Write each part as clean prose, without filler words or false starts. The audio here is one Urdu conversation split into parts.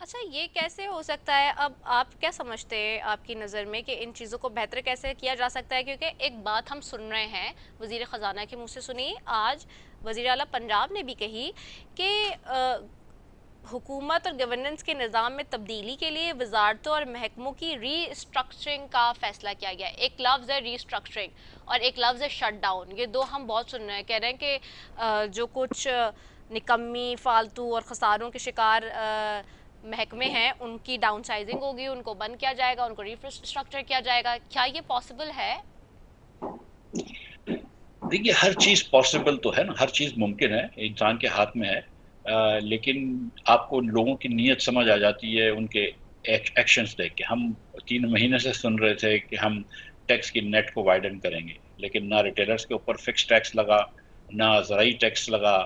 اچھا یہ کیسے ہو سکتا ہے؟ اب آپ کیا سمجھتے ہیں آپ کی نظر میں کہ ان چیزوں کو بہتر کیسے کیا جا سکتا ہے؟ کیونکہ ایک بات ہم سن رہے ہیں وزیر خزانہ کے منہ سے سنی، آج وزیر اعلیٰ پنجاب نے بھی کہی کہ حکومت اور گورننس کے نظام میں تبدیلی کے لیے وزارتوں اور محکموں کی ری اسٹرکچرنگ کا فیصلہ کیا گیا ہے۔ ایک لفظ ہے ری اسٹرکچرنگ اور ایک لفظ ہے شٹ ڈاؤن، یہ دو ہم بہت سن رہے ہیں، کہہ رہے ہیں کہ جو کچھ نکمی فالتو اور خساروں کے شکار محکمے ہیں ان کی ڈاؤن سائزنگ ہوگی، ان کو بند کیا جائے گا، ان کو ری اسٹرکچر کیا جائے گا، کیا یہ پاسبل ہے؟ دیکھیے ہر چیز پاسبل تو ہے نا، ہر چیز ممکن ہے، انسان کے ہاتھ میں ہے، لیکن آپ کو لوگوں کی نیت سمجھ آ جاتی ہے ان کے ایکشنز دیکھ کے۔ ہم 3 مہینے سے سن رہے تھے کہ ہم ٹیکس کی نیٹ کو وائڈن کریں گے، لیکن نہ ریٹیلرز کے اوپر فکس ٹیکس لگا، نہ زرعی ٹیکس لگا،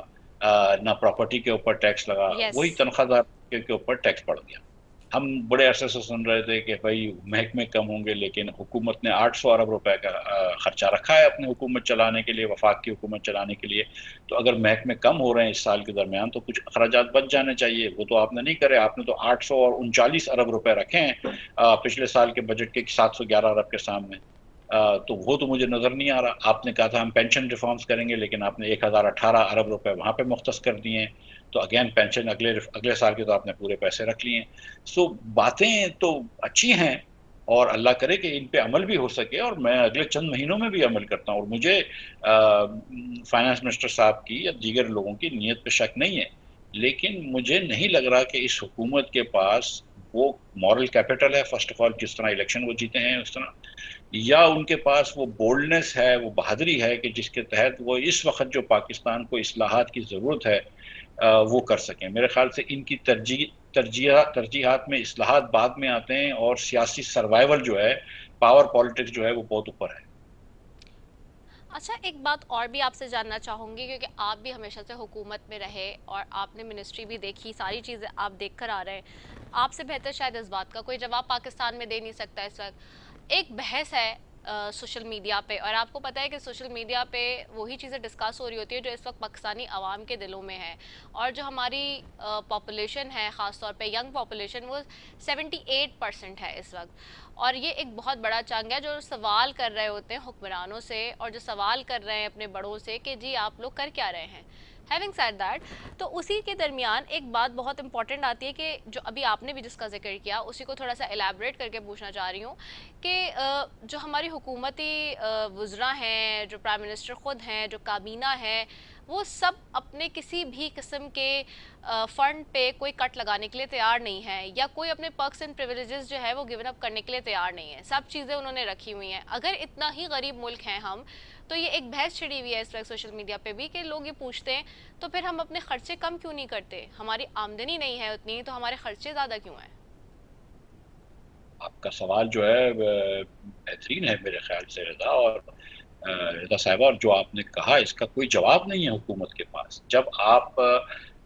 نہ پراپرٹی کے اوپر ٹیکس لگا، یس۔ وہی تنخواہ دار کے اوپر ٹیکس بڑھ گیا۔ ہم بڑے عرصے سے سن رہے تھے کہ بھائی محکمے کم ہوں گے، لیکن حکومت نے 800 ارب روپے کا خرچہ رکھا ہے اپنی حکومت چلانے کے لیے، وفاق کی حکومت چلانے کے لیے۔ تو اگر محکمے کم ہو رہے ہیں اس سال کے درمیان تو کچھ اخراجات بچ جانے چاہیے، وہ تو آپ نے نہیں کرے۔ آپ نے تو 839 ارب روپے رکھے ہیں پچھلے سال کے بجٹ کے 711 ارب کے سامنے، تو وہ تو مجھے نظر نہیں آ رہا۔ آپ نے کہا تھا ہم پینشن ریفارمز کریں گے، لیکن آپ نے 1018 ارب روپے وہاں پہ مختص کر دیے ہیں، تو اگین پینشن اگلے سال کے تو آپ نے پورے پیسے رکھ لیے ہیں۔ سو باتیں تو اچھی ہیں اور اللہ کرے کہ ان پہ عمل بھی ہو سکے، اور میں اگلے چند مہینوں میں بھی عمل کرتا ہوں، اور مجھے فائنانس منسٹر صاحب کی یا دیگر لوگوں کی نیت پہ شک نہیں ہے، لیکن مجھے نہیں لگ رہا کہ اس حکومت کے پاس وہ مورل کیپٹل ہے، فرسٹ آف آل، جس طرح الیکشن وہ جیتے ہیں اس طرح، یا ان کے پاس وہ بولڈنس ہے، وہ بہادری ہے کہ جس کے تحت وہ اس وقت جو پاکستان کو اصلاحات کی ضرورت ہے وہ کر سکیں۔ میرے خیال سے ان کی ترجیحات میں اصلاحات بعد میں آتے ہیں، اور سیاسی سروائیول جو ہے، پاور پالیٹکس جو ہے، وہ بہت اوپر ہے۔ اچھا ایک بات اور بھی آپ سے جاننا چاہوں گی، کیونکہ آپ بھی ہمیشہ سے حکومت میں رہے اور آپ نے منسٹری بھی دیکھی، ساری چیزیں آپ دیکھ کر آ رہے ہیں، آپ سے بہتر شاید اس بات کا کوئی جواب پاکستان میں دے نہیں سکتا اس وقت۔ ایک بحث ہے سوشل میڈیا پہ، اور آپ کو پتہ ہے کہ سوشل میڈیا پہ وہی چیزیں ڈسکس ہو رہی ہوتی ہے جو اس وقت پاکستانی عوام کے دلوں میں ہے، اور جو ہماری پاپولیشن ہے، خاص طور پہ ینگ پاپولیشن، وہ 78% ہے اس وقت، اور یہ ایک بہت بڑا چنگ ہے جو سوال کر رہے ہوتے ہیں حکمرانوں سے، اور جو سوال کر رہے ہیں اپنے بڑوں سے کہ جی آپ لوگ کر کیا رہے ہیں۔ ہیونگ سیڈ دیٹ، تو اسی کے درمیان ایک بات بہت امپورٹنٹ آتی ہے کہ جو ابھی آپ نے بھی جس کا ذکر کیا اسی کو تھوڑا سا الیبریٹ کر کے پوچھنا چاہ رہی ہوں کہ جو ہماری حکومتی وزراء ہیں، جو پرائم منسٹر خود ہیں، جو کابینہ ہے، وہ سب اپنے کسی بھی قسم کے فنڈ پہ کوئی کٹ لگانے کے لیے تیار نہیں ہے، یا کوئی اپنے پرکس اینڈ پریویلیجز جو ہے وہ گیون اپ کرنے کے لیے تیار نہیں ہے، سب چیزیں انہوں نے رکھی ہوئی ہیں۔ اگر اتنا ہی غریب ملک ہیں ہم، تو یہ ایک بحث چھڑی ہوئی ہے اس وقت سوشل میڈیا پہ بھی کہ لوگ یہ پوچھتے ہیں تو پھر ہم اپنے خرچے کم کیوں نہیں کرتے؟ ہماری آمدنی نہیں ہے اتنی تو ہمارے خرچے زیادہ کیوں ہیں؟ آپ کا سوال جو ہے بہترین ہے میرے خیال سے رضا، اور رضا صاحبہ، اور جو آپ نے کہا اس کا کوئی جواب نہیں ہے حکومت کے پاس۔ جب آپ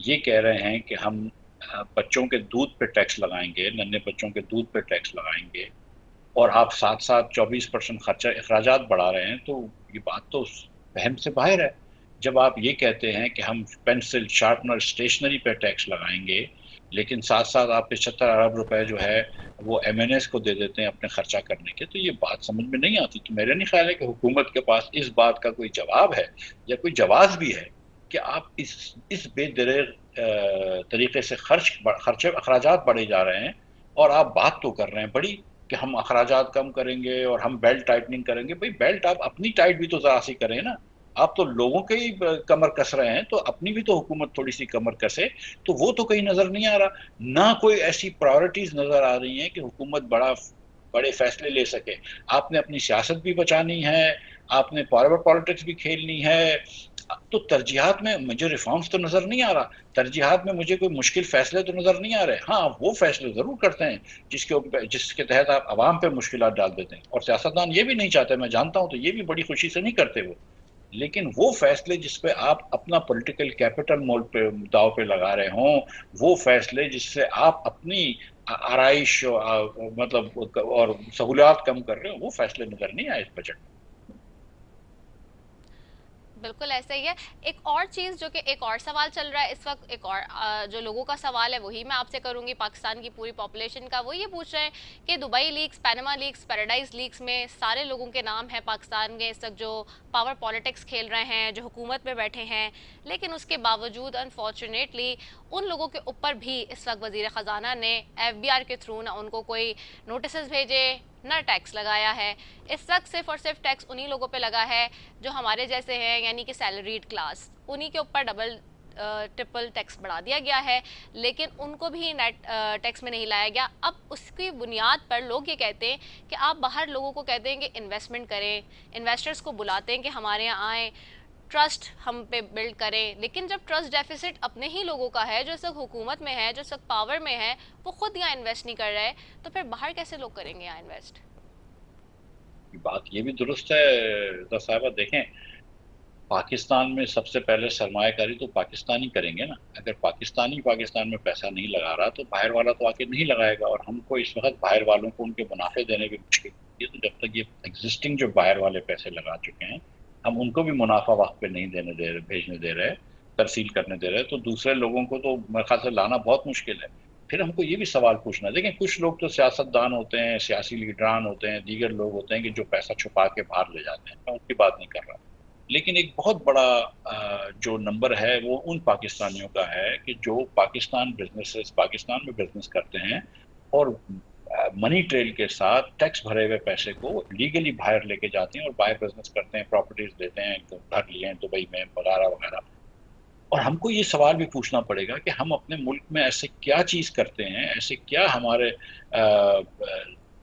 یہ کہہ رہے ہیں کہ ہم بچوں کے دودھ پہ ٹیکس لگائیں گے، ننھے بچوں کے دودھ پہ ٹیکس لگائیں گے، اور آپ ساتھ ساتھ 24% خرچہ اخراجات بڑھا رہے ہیں، تو یہ بات تو فہم سے باہر ہے۔ جب آپ یہ کہتے ہیں کہ ہم پینسل، شارپنر، اسٹیشنری پہ ٹیکس لگائیں گے، لیکن ساتھ ساتھ آپ 75 ارب روپے جو ہے وہ ایم این ایس کو دے دیتے ہیں اپنے خرچہ کرنے کے، تو یہ بات سمجھ میں نہیں آتی۔ تو میرا نہیں خیال ہے کہ حکومت کے پاس اس بات کا کوئی جواب ہے یا کوئی جواز بھی ہے کہ آپ اس بے دریغ طریقے سے خرچے اخراجات بڑھے جا رہے ہیں، اور آپ بات تو کر رہے ہیں بڑی کہ ہم اخراجات کم کریں گے اور ہم بیلٹ ٹائٹننگ کریں گے۔ بھئی بیلٹ آپ اپنی ٹائٹ بھی تو ذرا سی کریں نا، آپ تو لوگوں کے ہی کمر کس رہے ہیں، تو اپنی بھی تو حکومت تھوڑی سی کمر کسے، تو وہ تو کہیں نظر نہیں آ رہا۔ نہ کوئی ایسی پرائورٹیز نظر آ رہی ہیں کہ حکومت بڑے فیصلے لے سکے۔ آپ نے اپنی سیاست بھی بچانی ہے، آپ نے پاور پالیٹکس بھی کھیلنی ہے، تو ترجیحات میں مجھے ریفارمز تو نظر نہیں آ رہا، ترجیحات میں مجھے کوئی مشکل فیصلے تو نظر نہیں آ رہے۔ ہاں وہ فیصلے ضرور کرتے ہیں جس کے تحت آپ عوام پہ مشکلات ڈال دیتے ہیں، اور سیاستدان یہ بھی نہیں چاہتے، میں جانتا ہوں، تو یہ بھی بڑی خوشی سے نہیں کرتے وہ، لیکن وہ فیصلے جس پہ آپ اپنا پولیٹیکل کیپٹل مول پہ داؤ پہ لگا رہے ہوں، وہ فیصلے جس سے آپ اپنی آرائش مطلب اور سہولیات کم کر رہے ہو، وہ فیصلے نظر نہیں آئے اس بجٹ میں۔ بالکل ایسا ہی ہے. ایک اور چیز جو کہ ایک اور سوال چل رہا ہے اس وقت، ایک اور جو لوگوں کا سوال ہے وہی میں آپ سے کروں گی، پاکستان کی پوری پاپولیشن کا. وہ یہ پوچھ رہے ہیں کہ Dubai leaks, Panama leaks, Paradise leaks میں سارے لوگوں کے نام ہیں پاکستان کے اس وقت جو پاور پالیٹکس کھیل رہے ہیں، جو حکومت میں بیٹھے ہیں، لیکن اس کے باوجود انفارچونیٹلی ان لوگوں کے اوپر بھی اس وقت وزیر خزانہ نے ایف بی آر کے تھرو نہ ان کو کوئی نوٹسز بھیجے، نہ ٹیکس لگایا ہے. اس وقت صرف اور صرف ٹیکس انہی لوگوں پہ لگا ہے جو ہمارے جیسے ہیں، یعنی کہ سیلریڈ کلاس، انہی کے اوپر ڈبل ٹرپل ٹیکس بڑھا دیا گیا ہے، لیکن ان کو بھی نیٹ ٹیکس میں نہیں لایا گیا. اب اس کی بنیاد پر لوگ یہ کہتے ہیں کہ آپ باہر لوگوں کو کہتے ہیں کہ انویسٹمنٹ کریں، انویسٹرز کو بلاتے ہیں کہ ہمارے یہاں آئیں، ٹرسٹ ہم پہ بلڈ کریں، لیکن جب ٹرسٹ ڈیفیسٹ اپنے ہی لوگوں کا ہے جو اس وقت حکومت میں ہے، جو اس وقت پاور میں ہے، وہ خود یہاں انویسٹ نہیں کر رہے، تو پھر باہر کیسے لوگ کریں گے یہاں انویسٹ؟ بات یہ بھی درست ہے رضا صاحبہ. دیکھیں، پاکستان میں سب سے پہلے سرمایہ کاری تو پاکستانی کریں گے نا. اگر پاکستانی پاکستان میں پیسہ نہیں لگا رہا تو باہر والا تو آکے نہیں لگائے گا. اور ہم کو اس وقت باہر والوں کو ان کے منافع دینے بھی مشکل ہوتی ہے. تو جب تک یہ ایگزسٹنگ جو باہر والے پیسے لگا چکے ہیں ہم ان کو بھی منافع وقت پہ نہیں دینے دے رہے، بھیجنے دے رہے، ترسیل کرنے دے رہے، تو دوسرے لوگوں کو تو میرے خیال سے لانا بہت مشکل ہے. پھر ہم کو یہ بھی سوال پوچھنا ہے. دیکھیں، کچھ لوگ تو سیاست دان ہوتے ہیں، سیاسی لیڈران ہوتے ہیں، دیگر لوگ ہوتے ہیں کہ جو پیسہ چھپا کے باہر لے جاتے ہیں، میں ان کی بات نہیں کر رہا. لیکن ایک بہت بڑا جو نمبر ہے وہ ان پاکستانیوں کا ہے کہ جو پاکستان میں بزنس کرتے ہیں اور منی ٹریل کے ساتھ ٹیکس بھرے ہوئے پیسے کو لیگلی باہر لے کے جاتے ہیں اور باہر بزنس کرتے ہیں، پراپرٹیز لیتے ہیں، گھر لیے ہیں دبئی میں وغیرہ وغیرہ. اور ہم کو یہ سوال بھی پوچھنا پڑے گا کہ ہم اپنے ملک میں ایسے کیا چیز کرتے ہیں، ایسے کیا ہمارے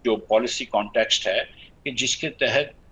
جو پالیسی کانٹیکسٹ ہے کہ جس کے تحت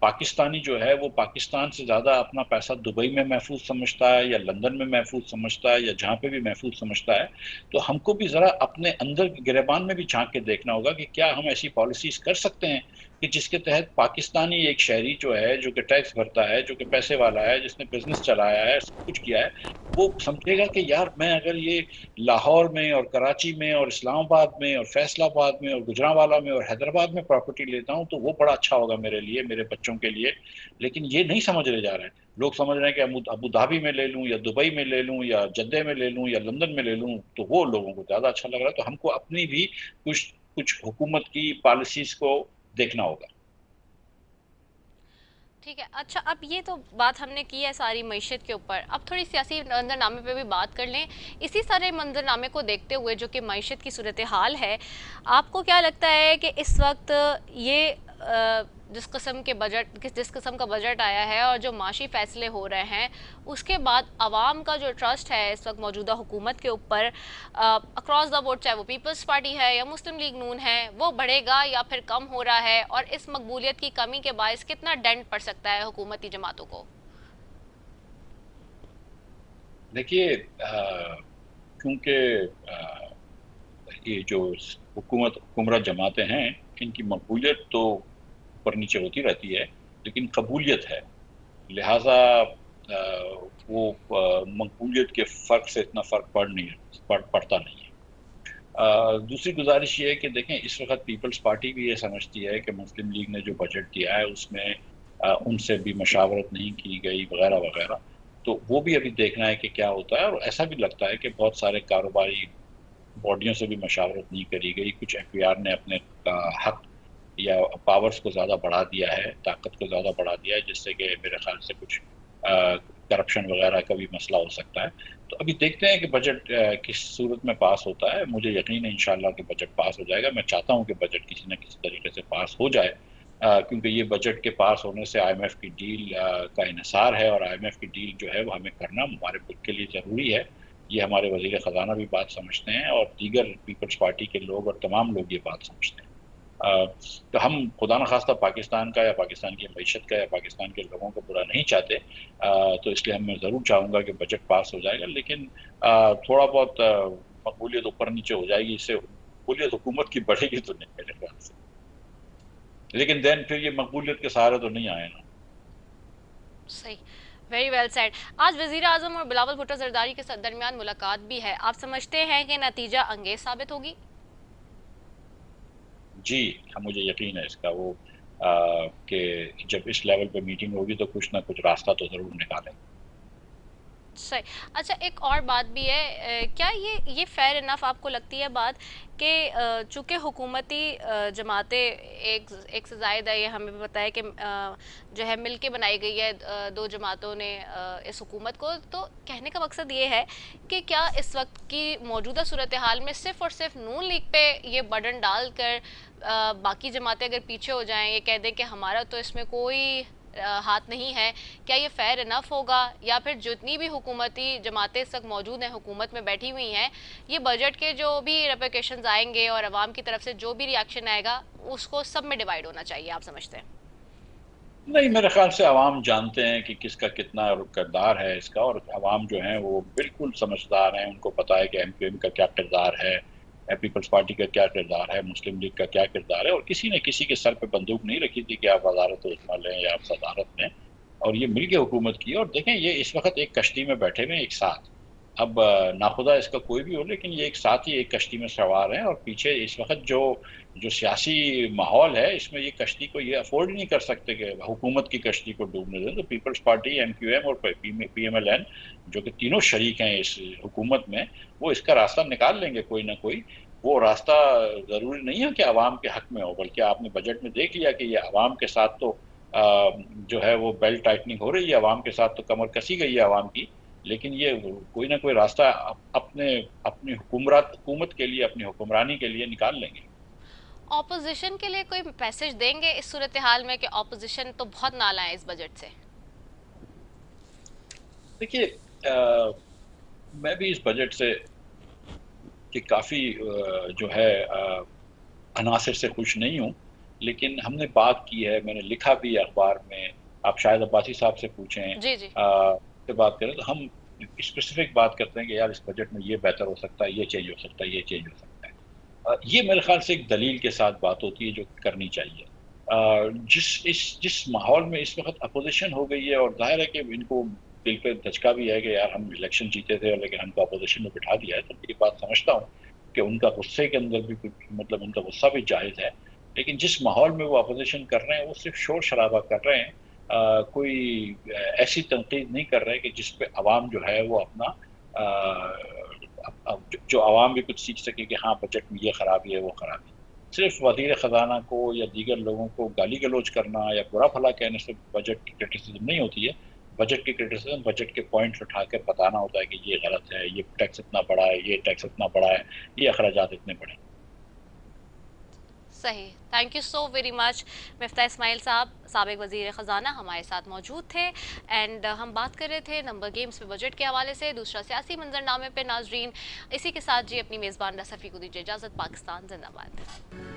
پاکستانی جو ہے وہ پاکستان سے زیادہ اپنا پیسہ دبئی میں محفوظ سمجھتا ہے یا لندن میں محفوظ سمجھتا ہے یا جہاں پہ بھی محفوظ سمجھتا ہے. تو ہم کو بھی ذرا اپنے اندر کے گریبان میں بھی جھانک کے دیکھنا ہوگا کہ کیا ہم ایسی پالیسیز کر سکتے ہیں کہ جس کے تحت پاکستانی ایک شہری جو ہے، جو کہ ٹیکس بھرتا ہے، جو کہ پیسے والا ہے، جس نے بزنس چلایا ہے، سب کچھ کیا ہے، وہ سمجھے گا کہ یار میں اگر یہ لاہور میں اور کراچی میں اور اسلام آباد میں اور فیصل آباد میں اور گجرانوالہ میں اور حیدرآباد میں پراپرٹی لیتا ہوں تو وہ بڑا اچھا ہوگا میرے لیے، میرے بچوں کے لیے. لیکن یہ نہیں سمجھ رہے جا رہے ہیں. لوگ سمجھ رہے ہیں کہ ابو دھابی میں لے لوں یا دبئی میں لے لوں یا جدہ میں لے لوں یا لندن میں لے لوں تو وہ لوگوں کو زیادہ اچھا لگ رہا ہے. تو ہم کو اپنی بھی کچھ حکومت کی پالیسیز کو دیکھنا ہوگا. ٹھیک ہے. اچھا، اب یہ تو بات ہم نے کی ہے ساری معیشت کے اوپر، اب تھوڑی سیاسی منظرنامے پہ بھی بات کر لیں. اسی سارے منظرنامے کو دیکھتے ہوئے جو کہ معیشت کی صورتحال ہے، آپ کو کیا لگتا ہے کہ اس وقت یہ جس قسم کا بجٹ آیا ہے اور جو معاشی فیصلے ہو رہے ہیں، اس کے بعد عوام کا جو ٹرسٹ ہے اس وقت موجودہ حکومت کے اوپر اکراس دا بورڈ، چاہے وہ پیپلز پارٹی ہے یا مسلم لیگ نون ہے، وہ بڑھے گا یا پھر کم ہو رہا ہے؟ اور اس مقبولیت کی کمی کے باعث کتنا ڈینٹ پڑ سکتا ہے حکومتی جماعتوں کو؟ دیکھیے، کیونکہ یہ جو حکمراں جماعتیں ہیں ان کی مقبولیت تو اوپر نیچے ہوتی رہتی ہے، لیکن قبولیت ہے. لہٰذا وہ مقبولیت کے فرق سے اتنا فرق پڑتا نہیں ہے. دوسری گزارش یہ ہے کہ دیکھیں، اس وقت پیپلز پارٹی بھی یہ سمجھتی ہے کہ مسلم لیگ نے جو بجٹ دیا ہے اس میں ان سے بھی مشاورت نہیں کی گئی وغیرہ وغیرہ. تو وہ بھی ابھی دیکھنا ہے کہ کیا ہوتا ہے. اور ایسا بھی لگتا ہے کہ بہت سارے کاروباری باڈیوں سے بھی مشاورت نہیں کری گئی. کچھ ایف بی آر نے اپنے حق یا پاورز کو زیادہ بڑھا دیا ہے، طاقت کو زیادہ بڑھا دیا ہے، جس سے کہ میرے خیال سے کچھ کرپشن وغیرہ کا بھی مسئلہ ہو سکتا ہے. تو ابھی دیکھتے ہیں کہ بجٹ کس صورت میں پاس ہوتا ہے. مجھے یقین ہے انشاءاللہ کہ بجٹ پاس ہو جائے گا. میں چاہتا ہوں کہ بجٹ کسی نہ کسی طریقے سے پاس ہو جائے، کیونکہ یہ بجٹ کے پاس ہونے سے آئی ایم ایف کی ڈیل کا انحصار ہے، اور آئی ایم ایف کی ڈیل جو ہے وہ ہمیں کرنا ہمارے ملک کے لیے ضروری ہے. یہ ہمارے وزیر خزانہ بھی بات سمجھتے ہیں اور دیگر پیپلز پارٹی کے لوگ اور تمام لوگ یہ بات سمجھتے ہیں. تو ہم خدا نخواستہ پاکستان کا یا پاکستان کی معیشت کا یا پاکستان کے لوگوں کو برا نہیں چاہتے. تو اس لیے میں ضرور چاہوں گا کہ بجٹ پاس ہو جائے گا، لیکن تھوڑا بہت مقبولیت اوپر نیچے ہو جائے گی. اس سے مقبولیت حکومت کی بڑھے گی تو نہیں میرے خیال سے. لیکن دین پھر یہ مقبولیت کے سہارے تو نہیں آئے نا. صحیح، ویری ویل سیڈ. آج وزیر اعظم اور بلاول بھٹو زرداری کے درمیان ملاقات بھی ہے، آپ سمجھتے ہیں کہ نتیجہ انگیز ثابت ہوگی؟ جی، مجھے یقین ہے اس کا. وہ کہ جب اس لیول پہ میٹنگ ہوگی تو کچھ نہ کچھ راستہ تو ضرور نکالیں گے۔ صحیح۔ اچھا ایک اور بات بھی ہے، کیا یہ فیئر انف آپ کو لگتی ہے بات کہ چونکہ حکومتی جماعتیں ایک سے زائد ہے، یہ ہمیں بھی پتہ ہے کہ جو ہے مل کے بنائی گئی ہے دو جماعتوں نے اس حکومت کو، تو کہنے کا مقصد یہ ہے کہ کیا اس وقت کی موجودہ صورتحال میں صرف اور صرف نون لیگ پہ یہ برڈن ڈال کر باقی جماعتیں اگر پیچھے ہو جائیں، یہ کہہ دیں کہ ہمارا تو اس میں کوئی ہاتھ نہیں ہے، کیا یہ فیئر انف ہوگا؟ یا پھر جتنی بھی حکومتی جماعتیں اس وقت موجود ہیں، حکومت میں بیٹھی ہوئی ہیں، یہ بجٹ کے جو بھی ریپیکیشنز آئیں گے اور عوام کی طرف سے جو بھی ری ایکشن آئے گا اس کو سب میں ڈیوائیڈ ہونا چاہیے، آپ سمجھتے ہیں؟ نہیں، میرے خیال سے عوام جانتے ہیں کہ کس کا کتنا کردار ہے اس کا، اور عوام جو ہیں وہ بالکل سمجھدار ہیں، ان کو پتہ ہے کہ ایم کیو ایم کا کیا کردار ہے، پیپلز پارٹی کا کیا کردار ہے، مسلم لیگ کا کیا کردار ہے، اور کسی نے کسی کے سر پہ بندوق نہیں رکھی تھی کہ آپ وزارت عظمیٰ لیں یا آپ صدارت لیں، اور یہ مل کے حکومت کی۔ اور دیکھیں یہ اس وقت ایک کشتی میں بیٹھے ہوئے ہیں ایک ساتھ، اب ناخدا اس کا کوئی بھی ہو، لیکن یہ ایک ساتھ ہی ایک کشتی میں سوار ہیں، اور پیچھے اس وقت جو سیاسی ماحول ہے اس میں یہ کشتی کو یہ افورڈ نہیں کر سکتے کہ حکومت کی کشتی کو ڈوبنے دیں، تو پیپلز پارٹی، ایم کیو ایم اور پی ایم ایل این جو کہ تینوں شریک ہیں اس حکومت میں، وہ اس کا راستہ نکال لیں گے کوئی نہ کوئی۔ وہ راستہ ضروری نہیں ہے کہ عوام کے حق میں ہو، بلکہ آپ نے بجٹ میں دیکھ لیا کہ یہ عوام کے ساتھ تو جو ہے وہ بیلٹ ٹائٹننگ ہو رہی ہے، عوام کے ساتھ تو کمر کسی گئی ہے عوام کی، لیکن یہ کوئی نہ کوئی راستہ اپنی حکومت کے لیے، اپنی حکمرانی کے لیے نکال لیں گے۔ اپوزیشن کے لیے کوئی میسج دیں گے اس صورتحال میں کہ اپوزیشن تو بہت نالاں ہے اس بجٹ سے؟ دیکھیے، میں بھی اس بجٹ سے کہ کافی جو ہے عناصر سے خوش نہیں ہوں، لیکن ہم نے بات کی ہے، میں نے لکھا بھی اخبار میں، آپ شاید عباسی صاحب سے پوچھیں، جی جی۔ سے بات کریں تو ہم اسپیسیفک بات کرتے ہیں کہ یار اس بجٹ میں یہ بہتر ہو سکتا ہے، یہ چینج ہو سکتا ہے، یہ چینج ہو سکتا ہے۔ یہ میرے خیال سے ایک دلیل کے ساتھ بات ہوتی ہے جو کرنی چاہیے۔ جس ماحول میں اس وقت اپوزیشن ہو گئی ہے، اور ظاہر ہے کہ ان کو دل پہ دھچکا بھی ہے کہ یار ہم الیکشن جیتے تھے لیکن ہم کو اپوزیشن میں بٹھا دیا ہے، تو یہ بات سمجھتا ہوں کہ ان کا غصے کے اندر بھی کچھ مطلب ان کا غصہ بھی جائز ہے، لیکن جس ماحول میں وہ اپوزیشن کر رہے ہیں وہ صرف شور شرابہ کر رہے ہیں، کوئی ایسی تنقید نہیں کر رہے کہ جس پہ عوام جو ہے وہ اپنا جو عوام بھی کچھ سیکھ سکے کہ ہاں بجٹ میں یہ خرابی ہے وہ خرابی ہے۔ صرف وزیر خزانہ کو یا دیگر لوگوں کو گالی گلوچ کرنا یا برا بھلا کہنے سے بجٹ کی کرٹیسزم نہیں ہوتی ہے۔ بجٹ کی کرٹیسزم بجٹ کے پوائنٹس اٹھا کے بتانا ہوتا ہے کہ یہ غلط ہے، یہ ٹیکس اتنا بڑا ہے، یہ ٹیکس اتنا بڑا ہے، یہ اخراجات اتنے بڑے ہیں۔ صحیح، thank you so very much. مفتاح اسماعیل صاحب، سابق وزیر خزانہ ہمارے ساتھ موجود تھے، اینڈ ہم بات کر رہے تھے نمبر گیمز پہ بجٹ کے حوالے سے، دوسرا سیاسی منظرنامے پہ۔ ناظرین اسی کے ساتھ جی اپنی میزبان رصفی کو دیجیے اجازت۔ پاکستان زندہ باد۔